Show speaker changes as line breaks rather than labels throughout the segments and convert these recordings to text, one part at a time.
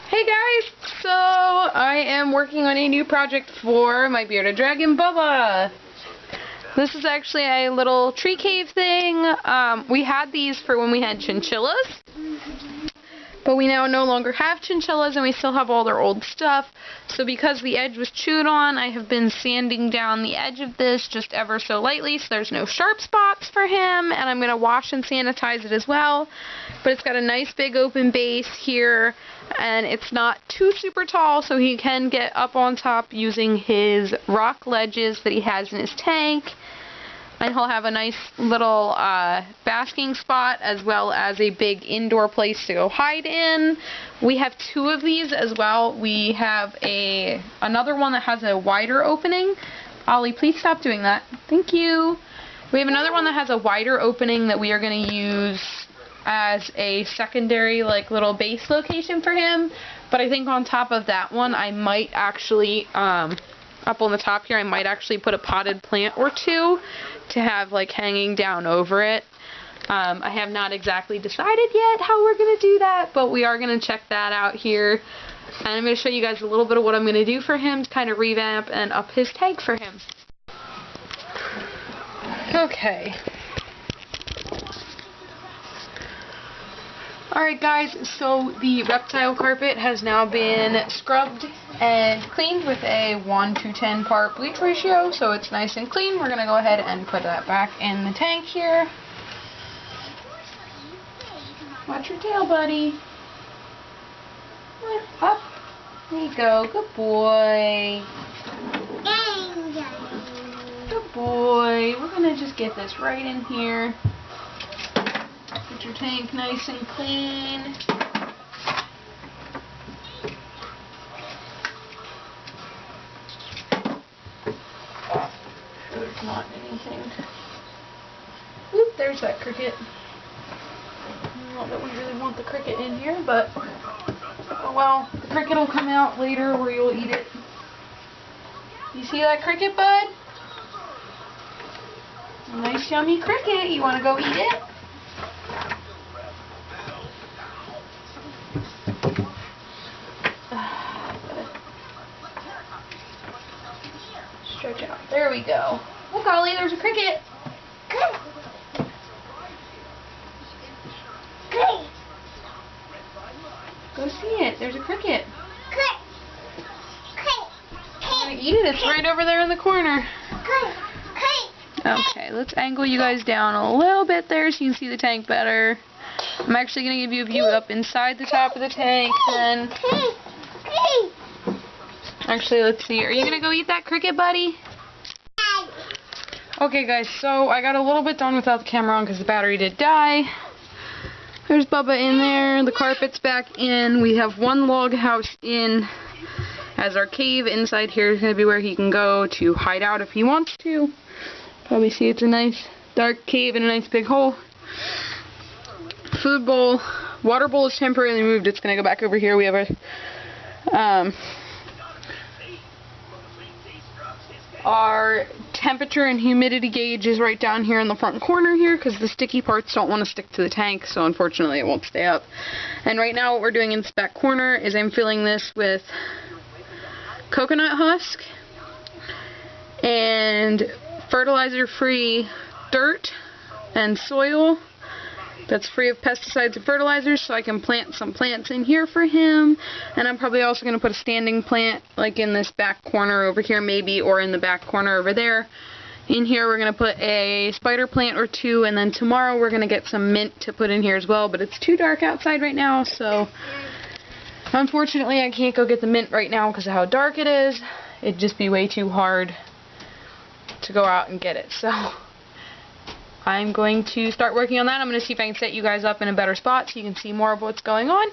Hey guys! So, I am working on a new project for my bearded dragon, Bubba. This is actually a little tree cave thing. We had these for when we had chinchillas, but we now no longer have chinchillas and we still have all their old stuff. So because the edge was chewed on, I have been sanding down the edge of this just ever so lightly so there's no sharp spots for him, and I'm going to wash and sanitize it as well. But it's got a nice big open base here, and it's not too super tall, so he can get up on top using his rock ledges that he has in his tank. And he'll have a nice little basking spot as well as a big indoor place to go hide in. We have two of these as well. We have another one that has a wider opening. Ollie, please stop doing that. Thank you. We have another one that has a wider opening that we are going to use as a secondary little base location for him. But I think on top of that one I might actually up on the top here, I might actually put a potted plant or two to have hanging down over it. I have not exactly decided yet how we're going to do that, but we are going to check that out here. And I'm going to show you guys a little bit of what I'm going to do for him to kind of revamp and up his tank for him. Okay. Alright guys, so the reptile carpet has now been scrubbed and cleaned with a 1:10 part bleach ratio, so it's nice and clean. We're going to go ahead and put that back in the tank here. Watch your tail, buddy. Up. There you go. Good boy. Good boy. We're going to just get this right in here. Get your tank nice and clean. There's not anything. Oop, there's that cricket. Not that we really want the cricket in here, but oh well. The cricket will come out later where you'll eat it. You see that cricket, bud? A nice yummy cricket. You want to go eat it? Stretch out. There we go. Look, Ollie, there's a cricket. Go see it. There's a cricket. I'm gonna eat it. It's right over there in the corner. Okay, let's angle you guys down a little bit there so you can see the tank better. I'm actually going to give you a view up inside the top of the tank then. Actually, let's see. Are you going to go eat that cricket, buddy? Okay, guys, so I got a little bit done without the camera on because the battery did die. There's Bubba in there. The carpet's back in. We have one log house in as our cave. Inside here is going to be where he can go to hide out if he wants to. Probably see it's a nice dark cave and a nice big hole. Food bowl. Water bowl is temporarily moved. It's going to go back over here. We have our temperature and humidity gauge is right down here in the front corner here because the sticky parts don't want to stick to the tank, so unfortunately it won't stay up. And right now what we're doing in this back corner is I'm filling this with coconut husk and fertilizer-free dirt and soil that's free of pesticides and fertilizers, so I can plant some plants in here for him. And I'm probably also going to put a standing plant in this back corner over here maybe, or in the back corner over there. In here we're going to put a spider plant or two, and then tomorrow we're going to get some mint to put in here as well, but it's too dark outside right now, so unfortunately I can't go get the mint right now because of how dark it is. It'd just be way too hard to go out and get it, so I'm going to start working on that. I'm going to see if I can set you guys up in a better spot so you can see more of what's going on.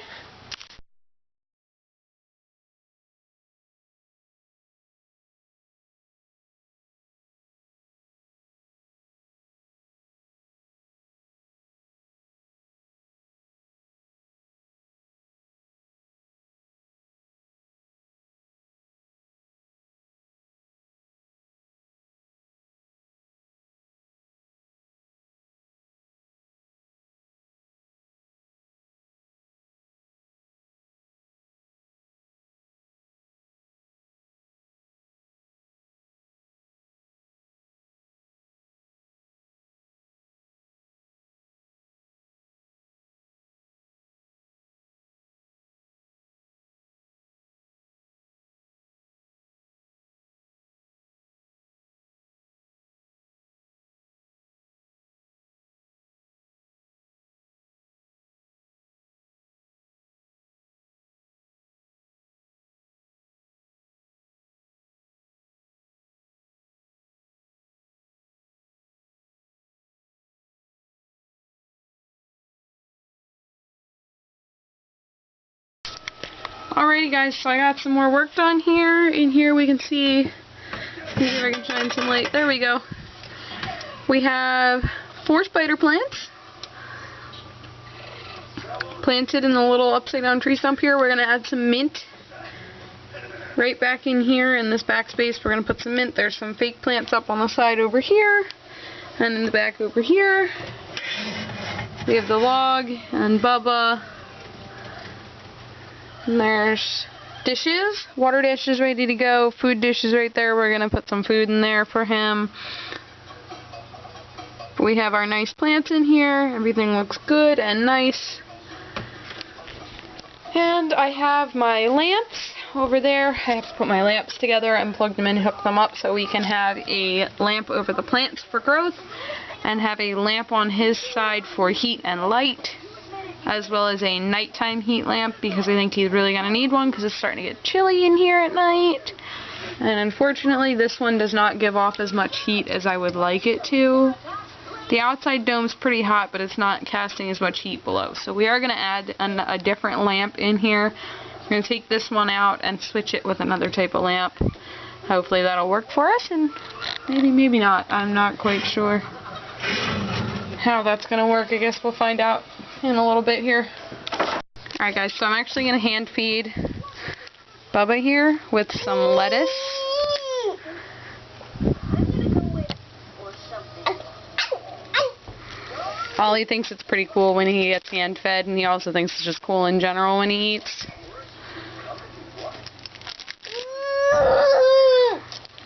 Alrighty guys, so I got some more work done here. In here we can see if I can shine some light. There we go. We have 4 spider plants planted in the little upside down tree stump here. We're going to add some mint right back in here in this back space. We're going to put some mint. There's some fake plants up on the side over here and in the back over here. We have the log and Bubba. And there's dishes, water dishes ready to go, food dishes right there. We're going to put some food in there for him. We have our nice plants in here. Everything looks good and nice. And I have my lamps over there. I have to put my lamps together and plug them in and hook them up so we can have a lamp over the plants for growth and have a lamp on his side for heat and light, as well as a nighttime heat lamp because I think he's really going to need one because it's starting to get chilly in here at night. And unfortunately this one does not give off as much heat as I would like it to. The outside dome's pretty hot, but it's not casting as much heat below. So we are going to add a different lamp in here. We're going to take this one out and switch it with another type of lamp. Hopefully that'll work for us, and maybe not. I'm not quite sure how that's going to work. I guess we'll find out in a little bit here. Alright guys, so I'm actually going to hand feed Bubba here with some lettuce. Ollie thinks it's pretty cool when he gets hand fed, and he also thinks it's just cool in general when he eats.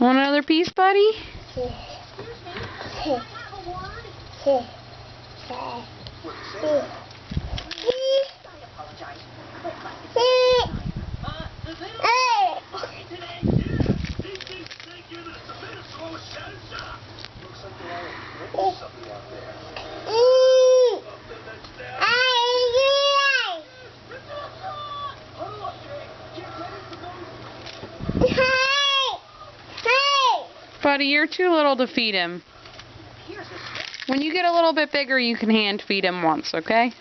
Want another piece, buddy? Buddy, you're too little to feed him. When you get a little bit bigger, you can hand feed him once, okay?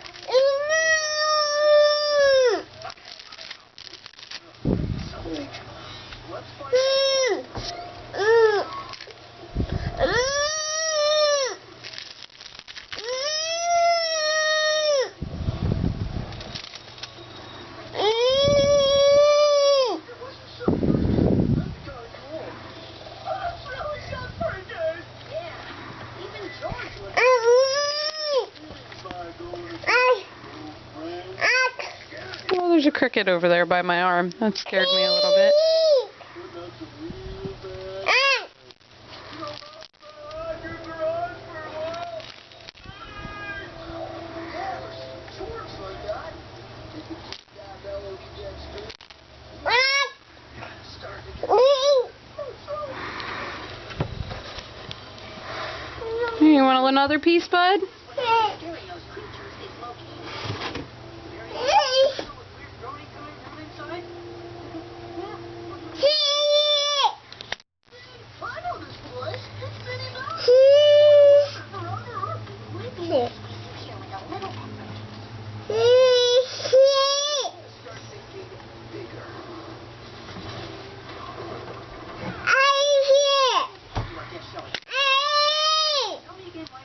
Oh, there's a cricket over there by my arm. That scared me a little bit. You want another piece, bud?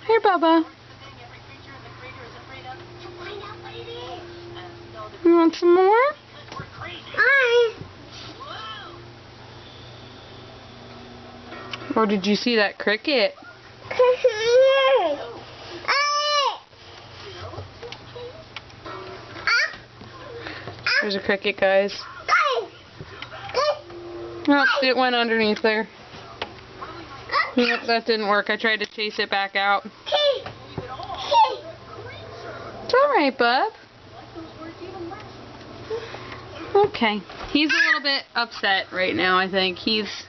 Here, Bubba. You want some more? Or did you see that cricket? There's a cricket, guys. Oh, it went underneath there. Yep, that didn't work. I tried to chase it back out. It's alright, bub. Okay. He's a little bit upset right now, I think. There's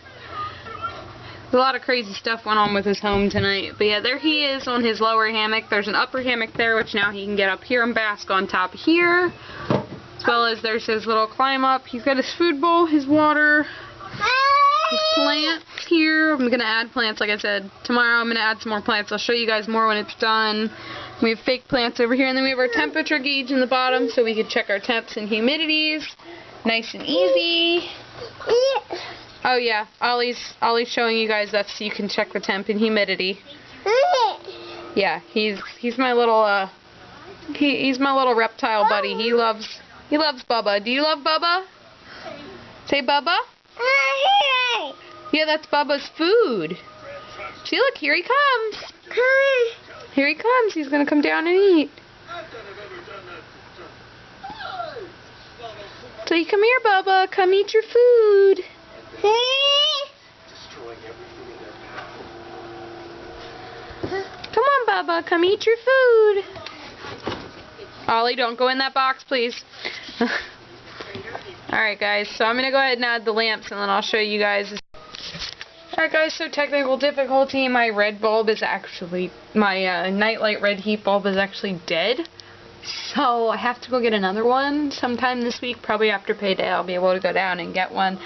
a lot of crazy stuff went on with his home tonight. But yeah, there he is on his lower hammock. There's an upper hammock there, which now he can get up here and bask on top here. As well as there's his little climb up. He's got his food bowl, his water, his plants here. I'm going to add plants, like I said. Tomorrow I'm going to add some more plants. I'll show you guys more when it's done. We have fake plants over here. And then we have our temperature gauge in the bottom so we can check our temps and humidities. Nice and easy. Oh yeah, Ollie's showing you guys that so you can check the temp and humidity. Yeah, he's my little he's my little reptile buddy. He loves Bubba. Do you love Bubba? Say Bubba. Yeah, that's Bubba's food. See, look, here he comes. Here he comes. He's gonna come down and eat. So you come here, Bubba. Come eat your food. Come on, Bubba. Come eat your food. Ollie, don't go in that box, please. Alright, guys. So I'm going to go ahead and add the lamps, and then I'll show you guys. Alright, guys. So technical difficulty. My red bulb is actually... My nightlight red heat bulb is actually dead. So I have to go get another one sometime this week. Probably after payday I'll be able to go down and get one.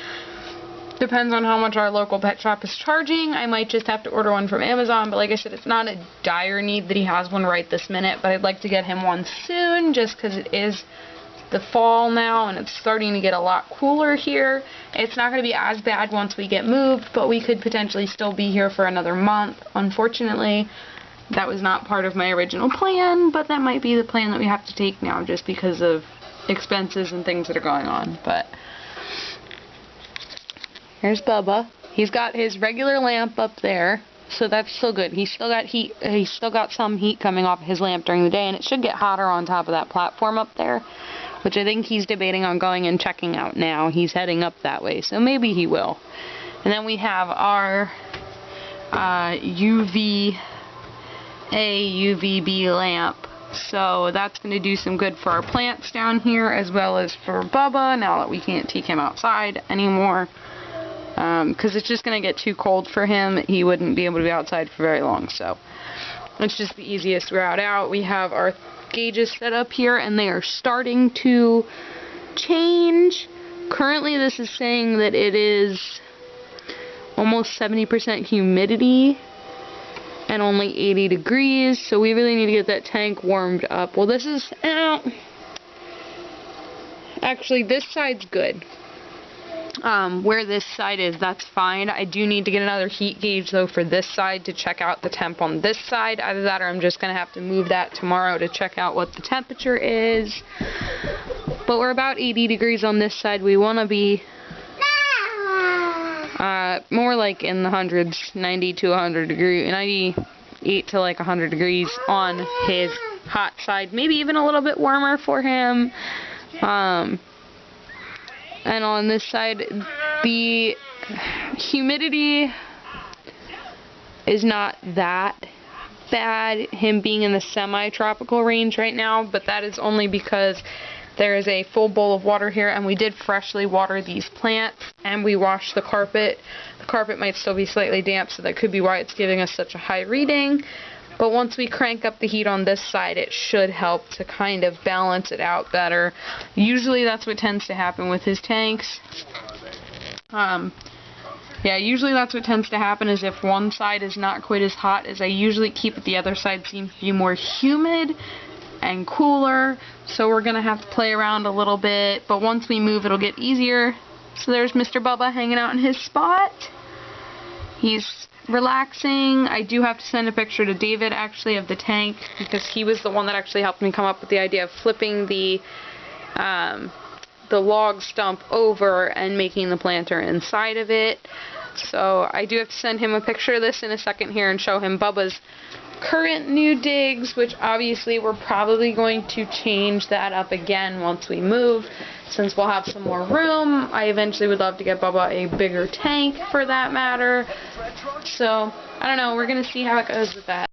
Depends on how much our local pet shop is charging. I might just have to order one from Amazon, but like I said, it's not a dire need that he has one right this minute, but I'd like to get him one soon just because it is the fall now and it's starting to get a lot cooler here. It's not going to be as bad once we get moved, but we could potentially still be here for another month. Unfortunately, that was not part of my original plan, but that might be the plan that we have to take now just because of expenses and things that are going on. But here's Bubba. He's got his regular lamp up there, so that's still good. He's still got heat. He's still got some heat coming off his lamp during the day, and it should get hotter on top of that platform up there, which I think he's debating on going and checking out now. He's heading up that way, so maybe he will. And then we have our UVB lamp. So that's going to do some good for our plants down here as well as for Bubba now that we can't take him outside anymore. Because it's just going to get too cold for him. He wouldn't be able to be outside for very long. So it's just the easiest route out. We have our gauges set up here and they are starting to change. Currently this is saying that it is almost 70% humidity and only 80 degrees, so we really need to get that tank warmed up. Well, this is, actually, this side's good. Where this side is, that's fine. I do need to get another heat gauge, though, for this side to check out the temp on this side. Either that or I'm just going to have to move that tomorrow to check out what the temperature is. But we're about 80 degrees on this side. We want to be more like in the hundreds, 90 to 100 degrees, 98 to like 100 degrees on his hot side, maybe even a little bit warmer for him. And on this side, the humidity is not that bad, him being in the semi-tropical range right now, but that is only because there is a full bowl of water here, and we did freshly water these plants, and we washed the carpet. The carpet might still be slightly damp, so that could be why it's giving us such a high reading. But once we crank up the heat on this side, it should help to kind of balance it out better. Usually that's what tends to happen with his tanks. Yeah, usually that's what tends to happen is if one side is not quite as hot as I usually keep it, the other side seems to be more humid and cooler, so we're gonna have to play around a little bit, but once we move it'll get easier. So there's Mr. Bubba hanging out in his spot. He's relaxing. I do have to send a picture to David actually of the tank because he was the one that actually helped me come up with the idea of flipping the log stump over and making the planter inside of it. So I do have to send him a picture of this in a second here and show him Bubba's current new digs, which obviously we're probably going to change that up again once we move, since we'll have some more room. I eventually would love to get Bubba a bigger tank for that matter. So, I don't know, we're going to see how it goes with that.